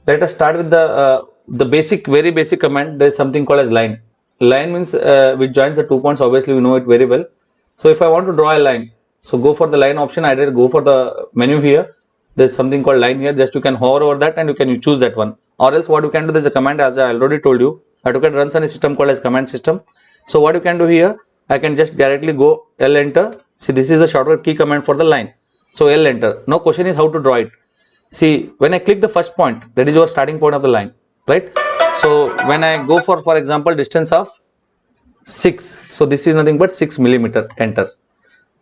Let us start with the basic, very basic command. There is something called as line. Line means which joins the 2 points. Obviously, we know it very well. So if I want to draw a line, so go for the line option. I did go for the menu here. There's something called line here. Just you can hover over that and you can choose that one. Or else what you can do, there's a command, as I already told you. AutoCAD runs on a system called as command system. So what you can do here, I can just directly go L enter. See, this is the shortcut key command for the line. So L enter. Now question is how to draw it. See, when I click the first point, that is your starting point of the line, right? So when I go for example, distance of 6. So this is nothing but 6 millimeter. Enter.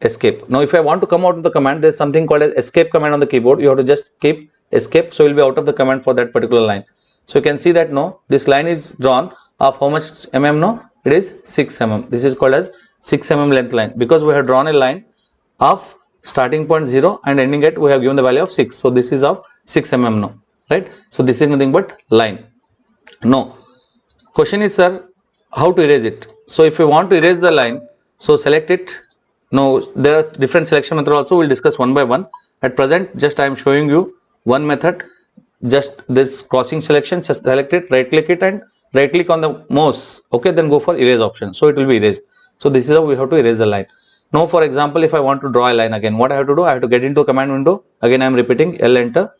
Escape. Now if I want to come out of the command, there is something called as escape command on the keyboard. You have to just keep escape. So you will be out of the command for that particular line. So you can see that no, this line is drawn of how much mm? No, it is 6 mm. This is called as 6 mm length line, because we have drawn a line of starting point 0 and ending at we have given the value of 6. So this is of 6 mm now, right? So this is nothing but line. No, question is, sir, how to erase it? So if you want to erase the line, so select it. Now there are different selection method also. We'll discuss one by one. At present, just I am showing you one method. Just this crossing selection, just select it, right click it and right click on the mouse. Okay, then go for erase option. So it will be erased. So this is how we have to erase the line. Now for example, if I want to draw a line again, what I have to do? I have to get into a command window. Again I am repeating, L enter.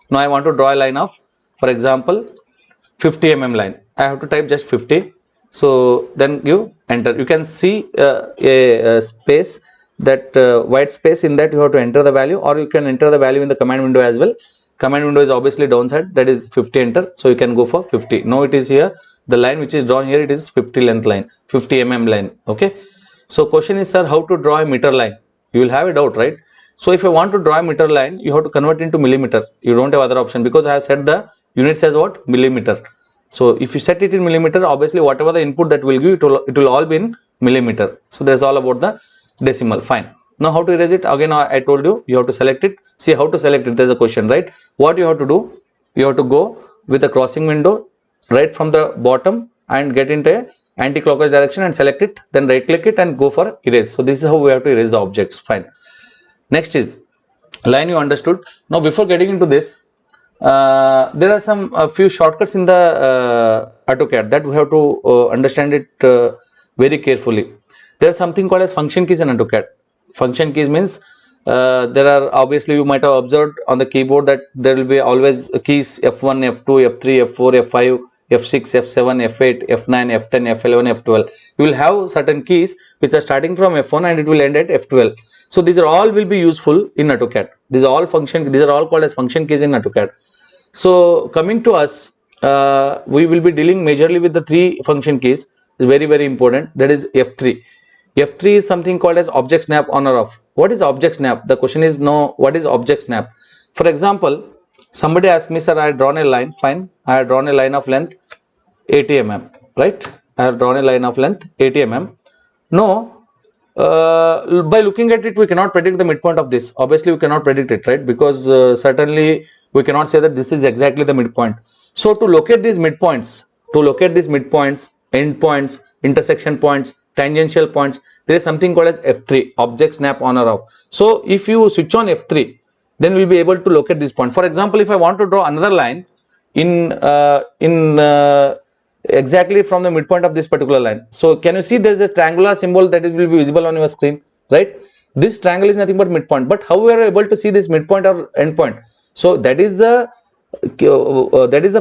Now I want to draw a line of, for example, 50 mm line. I have to type just 50. So then give enter. You can see a space, that white space, in that you have to enter the value, or you can enter the value in the command window as well. Command window is obviously downside, that is 50, enter. So you can go for 50. Now it is here, the line which is drawn here, it is 50 length line, 50 mm line. Okay. So question is, sir, how to draw a meter line? You will have a doubt, right? So if you want to draw a meter line, you have to convert into millimeter. You don't have other option, because I have set the units as what? Millimeter. So if you set it in millimeter, obviously whatever the input that will give, it will all be in millimeter. So that's all about the decimal. Fine. Now how to erase it? Again, I told you, you have to select it. See how to select it. There's a question, right? What you have to do? You have to go with the crossing window right from the bottom and get into a anti-clockwise direction and select it. Then right click it and go for erase. So this is how we have to erase the objects. Fine. Next is line, you understood. Now before getting into this, there are some few shortcuts in the AutoCAD that we have to understand it very carefully. There is something called as function keys in AutoCAD. Function keys means there are, obviously you might have observed on the keyboard that there will be always keys F1, F2, F3, F4, F5, F6, F7, F8, F9, F10, F11, F12. You will have certain keys which are starting from F1 and it will end at F12. So these are all will be useful in AutoCAD. These are all called as function keys in AutoCAD. So coming to us, we will be dealing majorly with the 3 function keys. Very, very important. That is F3. F3 is something called as object snap on or off. What is object snap? The question is, no, what is object snap? For example, somebody asked me, sir, I have drawn a line. Fine. I have drawn a line of length 80 mm. Right? I have drawn a line of length 80 mm. No, by looking at it, we cannot predict the midpoint of this. Obviously, we cannot predict it, right? Because certainly we cannot say that this is exactly the midpoint. So to locate these midpoints, endpoints, intersection points, tangential points, there is something called as F3, object snap on or off. So if you switch on F3, then we'll be able to locate this point. For example, if I want to draw another line in exactly from the midpoint of this particular line. So can you see there is a triangular symbol that will be visible on your screen, right? This triangle is nothing but midpoint. But how we are able to see this midpoint or endpoint? So that is the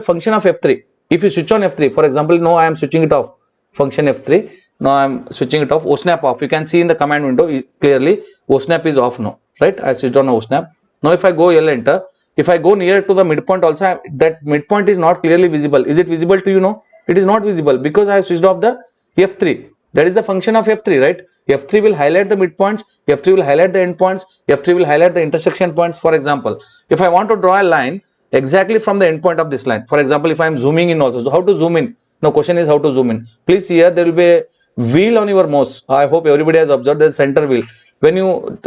function of F3. If you switch on F3, for example, now I am switching it off. Function F3. Now I am switching it off. OSNAP off. You can see in the command window clearly OSNAP is off now, right? I switched on OSNAP. Now if I go L enter, if I go near to the midpoint also, that midpoint is not clearly visible. Is it visible to you now? It is not visible because I have switched off the F3. That is the function of F3, right? F3 will highlight the midpoints, F3 will highlight the endpoints, F3 will highlight the intersection points. For example, if I want to draw a line exactly from the endpoint of this line, for example, if I am zooming in also, so how to zoom in? Now question is how to zoom in. Please see here, there will be a wheel on your mouse. I hope everybody has observed the center wheel. When you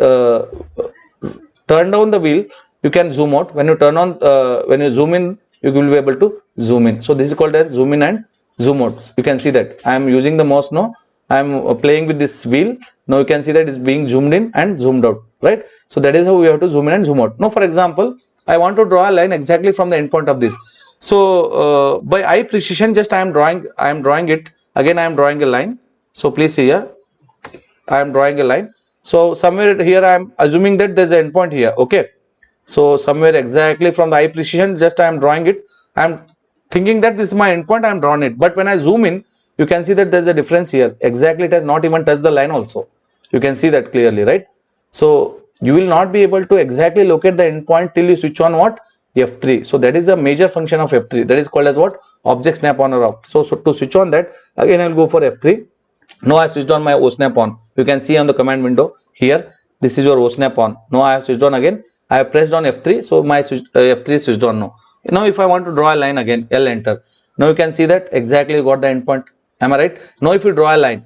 turn down the wheel, you can zoom out. When you turn on, when you zoom in, you will be able to zoom in. So this is called as zoom in and zoom out. You can see that I am using the mouse now I'm playing with this wheel. Now you can see that it's being zoomed in and zoomed out, right? So that is how we have to zoom in and zoom out. Now for example, I want to draw a line exactly from the endpoint of this. So by eye precision, just I am drawing it. Again I am drawing a line. So please see here, I am drawing a line. So somewhere here I am assuming that there is an endpoint here. Okay. So somewhere exactly from the eye precision, just I am drawing it. I am thinking that this is my endpoint, I am drawn it. But when I zoom in, you can see that there is a difference here. Exactly, it has not even touched the line also. You can see that clearly, right? So you will not be able to exactly locate the endpoint till you switch on what? F3. So that is a major function of F3. That is called as what? Object snap on or off. So to switch on that, again I will go for F3. Now I switched on my OSnap on. You can see on the command window here. This is your OSnap on. Now I have switched on again. I have pressed on F3. So my F3 is switched on now. Now if I want to draw a line again, L enter. Now you can see that exactly got the endpoint. Am I right? Now if you draw a line,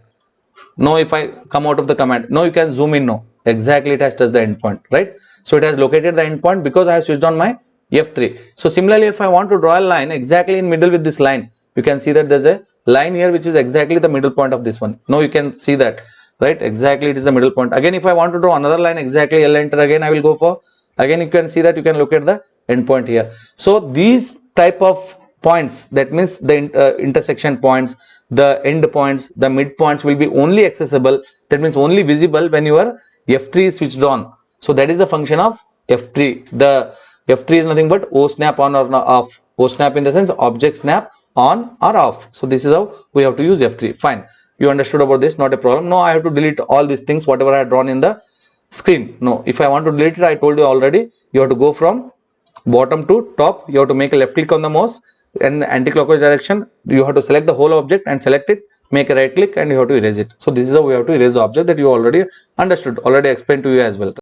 now if I come out of the command, now you can zoom in now. Exactly it has touched the endpoint, right? So it has located the endpoint because I have switched on my F3. So similarly, if I want to draw a line exactly in middle with this line, you can see that there's a line here which is exactly the middle point of this one. Now you can see that, right? Exactly it is the middle point. Again, if I want to draw another line exactly L enter, again I will go for, again you can see that you can locate the endpoint here. So these type of points, that means the intersection points, the end points, the mid points will be only accessible, that means only visible when your F3 is switched on. So that is the function of F3. The F3 is nothing but O snap on or off. O snap in the sense object snap on or off. So this is how we have to use F3. Fine. You understood about this, not a problem. Now I have to delete all these things, whatever I had drawn in the screen. No, if I want to delete it, I told you already, you have to go from bottom to top. You have to make a left click on the mouse and anti-clockwise direction. You have to select the whole object and select it, make a right click, and you have to erase it. So this is how we have to erase the object, that you already understood, already explained to you as well.